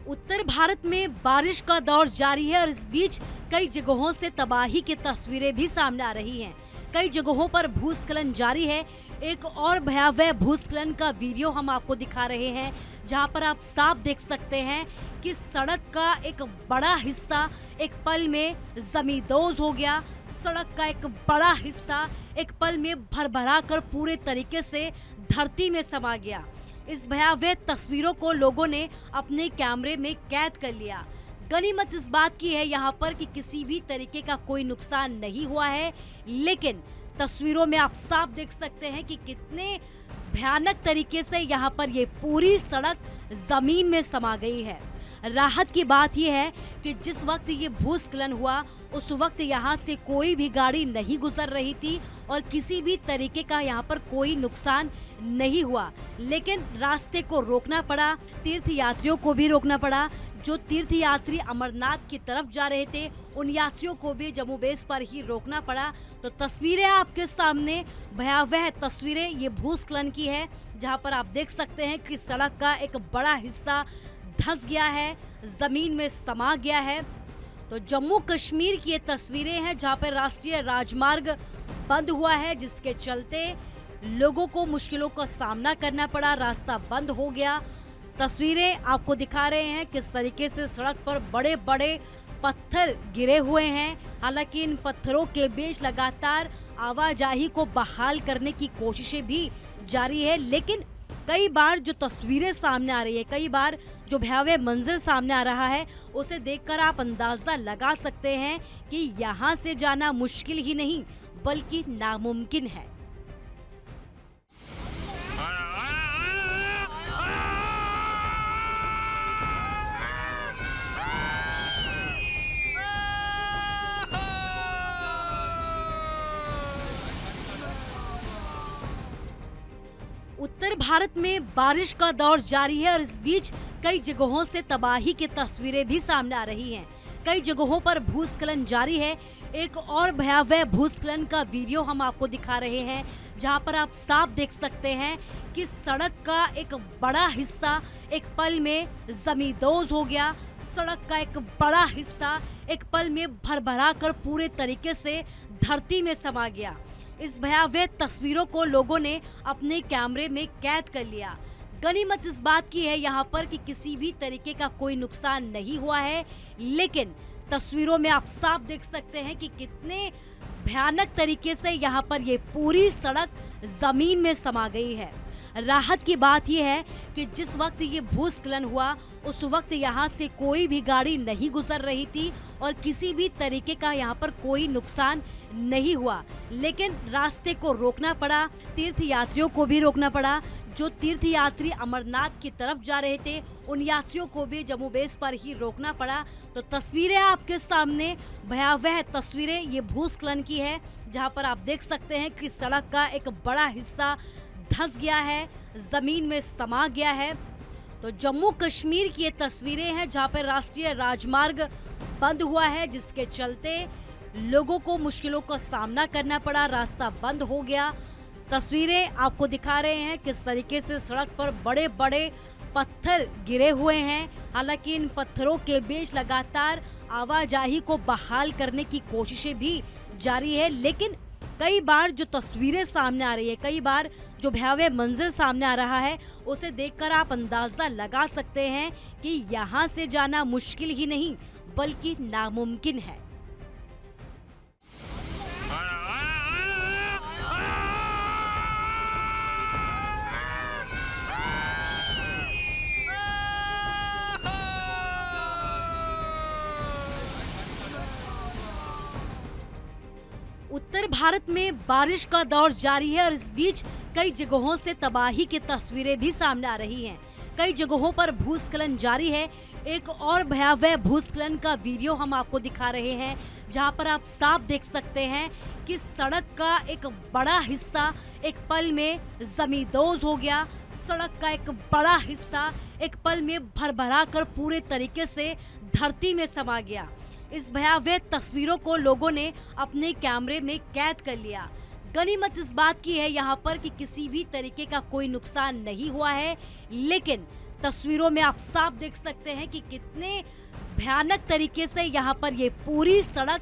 उत्तर भारत में बारिश का दौर जारी है और इस बीच कई जगहों से तबाही की तस्वीरें भी सामने आ रही हैं। कई जगहों पर भूस्खलन जारी है। एक और भयावह भूस्खलन का वीडियो हम आपको दिखा रहे हैं, जहां पर आप साफ देख सकते हैं कि सड़क का एक बड़ा हिस्सा एक पल में जमींदोज हो गया। सड़क का एक बड़ा हिस्सा एक पल में भरभरा कर पूरे तरीके से धरती में समा गया। इस भयावह तस्वीरों को लोगों ने अपने कैमरे में कैद कर लिया। गनीमत इस बात की है यहाँ पर कि किसी भी तरीके का कोई नुकसान नहीं हुआ है, लेकिन तस्वीरों में आप साफ देख सकते हैं कि कितने भयानक तरीके से यहाँ पर ये पूरी सड़क जमीन में समा गई है। राहत की बात यह है कि जिस वक्त ये भूस्खलन हुआ उस वक्त यहाँ से कोई भी गाड़ी नहीं गुजर रही थी और किसी भी तरीके का यहाँ पर कोई नुकसान नहीं हुआ, लेकिन रास्ते को रोकना पड़ा, तीर्थ यात्रियों को भी रोकना पड़ा। जो तीर्थ यात्री अमरनाथ की तरफ जा रहे थे उन यात्रियों को भी जम्मू बेस पर ही रोकना पड़ा। तो तस्वीरें आपके सामने, भयावह तस्वीरें ये भूस्खलन की है, जहाँ पर आप देख सकते हैं कि सड़क का एक बड़ा हिस्सा धंस गया है, जमीन में समा गया है। तो जम्मू कश्मीर की ये तस्वीरें हैं जहां पर राष्ट्रीय राजमार्ग बंद हुआ है, जिसके चलते लोगों को मुश्किलों का सामना करना पड़ा, रास्ता बंद हो गया। तस्वीरें आपको दिखा रहे हैं किस तरीके से सड़क पर बड़े बड़े पत्थर गिरे हुए हैं। हालांकि इन पत्थरों के बीच लगातार आवाजाही को बहाल करने की कोशिशें भी जारी है, लेकिन कई बार जो तस्वीरें सामने आ रही है, कई बार जो भयावह मंजर सामने आ रहा है, उसे देखकर आप अंदाजा लगा सकते हैं कि यहाँ से जाना मुश्किल ही नहीं बल्कि नामुमकिन है। उत्तर भारत में बारिश का दौर जारी है और इस बीच कई जगहों से तबाही की तस्वीरें भी सामने आ रही हैं। कई जगहों पर भूस्खलन जारी है। एक और भयावह भूस्खलन का वीडियो हम आपको दिखा रहे हैं, जहां पर आप साफ देख सकते हैं कि सड़क का एक बड़ा हिस्सा एक पल में जमींदोज हो गया। सड़क का एक बड़ा हिस्सा एक पल में भरभरा कर पूरे तरीके से धरती में समा गया। इस भयावह तस्वीरों को लोगों ने अपने कैमरे में कैद कर लिया। गनीमत इस बात की है यहाँ पर कि किसी भी तरीके का कोई नुकसान नहीं हुआ है, लेकिन तस्वीरों में आप साफ देख सकते हैं कि कितने भयानक तरीके से यहाँ पर ये पूरी सड़क जमीन में समा गई है। राहत की बात यह है कि जिस वक्त ये भूस्खलन हुआ उस वक्त यहाँ से कोई भी गाड़ी नहीं गुजर रही थी और किसी भी तरीके का यहाँ पर कोई नुकसान नहीं हुआ, लेकिन रास्ते को रोकना पड़ा, तीर्थ यात्रियों को भी रोकना पड़ा। जो तीर्थ यात्री अमरनाथ की तरफ जा रहे थे उन यात्रियों को भी जम्मू बेस पर ही रोकना पड़ा। तो तस्वीरें आपके सामने, भयावह तस्वीरें ये भूस्खलन की है, जहाँ पर आप देख सकते हैं कि सड़क का एक बड़ा हिस्सा धंस गया है, जमीन में समा गया है। तो जम्मू कश्मीर की ये तस्वीरें हैं जहां पर राष्ट्रीय राजमार्ग बंद हुआ है, जिसके चलते लोगों को मुश्किलों का सामना करना पड़ा, रास्ता बंद हो गया। तस्वीरें आपको दिखा रहे हैं किस तरीके से सड़क पर बड़े बड़े पत्थर गिरे हुए हैं। हालांकि इन पत्थरों के बीच लगातार आवाजाही को बहाल करने की कोशिशें भी जारी है, लेकिन कई बार जो तस्वीरें सामने आ रही है, कई बार जो भयावह मंजर सामने आ रहा है, उसे देखकर आप अंदाजा लगा सकते हैं कि यहाँ से जाना मुश्किल ही नहीं बल्कि नामुमकिन है। उत्तर भारत में बारिश का दौर जारी है और इस बीच कई जगहों से तबाही की तस्वीरें भी सामने आ रही हैं। कई जगहों पर भूस्खलन जारी है। एक और भयावह भूस्खलन का वीडियो हम आपको दिखा रहे हैं, जहां पर आप साफ देख सकते हैं कि सड़क का एक बड़ा हिस्सा एक पल में जमींदोज हो गया। सड़क का एक बड़ा हिस्सा एक पल में भरभरा कर पूरे तरीके से धरती में समा गया। इस भयावह तस्वीरों को लोगों ने अपने कैमरे में कैद कर लिया। गनीमत इस बात की है यहाँ पर कि किसी भी तरीके का कोई नुकसान नहीं हुआ है, लेकिन तस्वीरों में आप साफ देख सकते हैं कि कितने भयानक तरीके से यहाँ पर ये पूरी सड़क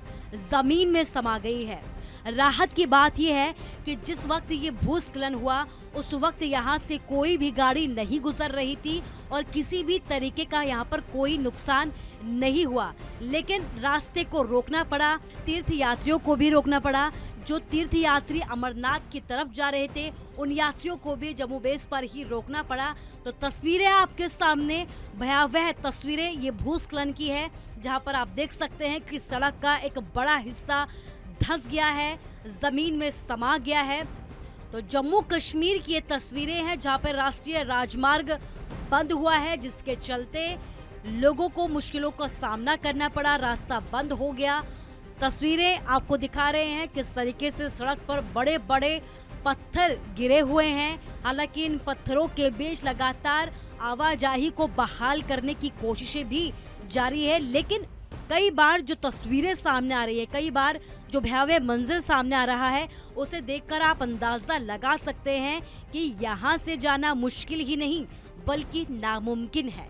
जमीन में समा गई है। राहत की बात यह है कि जिस वक्त ये भूस्खलन हुआ उस वक्त यहाँ से कोई भी गाड़ी नहीं गुजर रही थी और किसी भी तरीके का यहाँ पर कोई नुकसान नहीं हुआ, लेकिन रास्ते को रोकना पड़ा, तीर्थ यात्रियों को भी रोकना पड़ा। जो तीर्थ यात्री अमरनाथ की तरफ जा रहे थे उन यात्रियों को भी जम्मू बेस पर ही रोकना पड़ा। तो तस्वीरें आपके सामने, भयावह तस्वीरें ये भूस्खलन की है, जहां पर आप देख सकते हैं कि सड़क का एक बड़ा हिस्सा धंस गया है, जमीन में समा गया है। तो जम्मू कश्मीर की ये तस्वीरें हैं जहां पर राष्ट्रीय राजमार्ग बंद हुआ है, जिसके चलते लोगों को मुश्किलों का सामना करना पड़ा, रास्ता बंद हो गया। तस्वीरें आपको दिखा रहे हैं किस तरीके से सड़क पर बड़े बड़े पत्थर गिरे हुए हैं। हालांकि इन पत्थरों के बीच लगातार आवाजाही को बहाल करने की कोशिशें भी जारी है, लेकिन कई बार जो तस्वीरें सामने आ रही है, कई बार जो भयावह मंजर सामने आ रहा है, उसे देखकर आप अंदाजा लगा सकते हैं कि यहाँ से जाना मुश्किल ही नहीं बल्कि नामुमकिन है।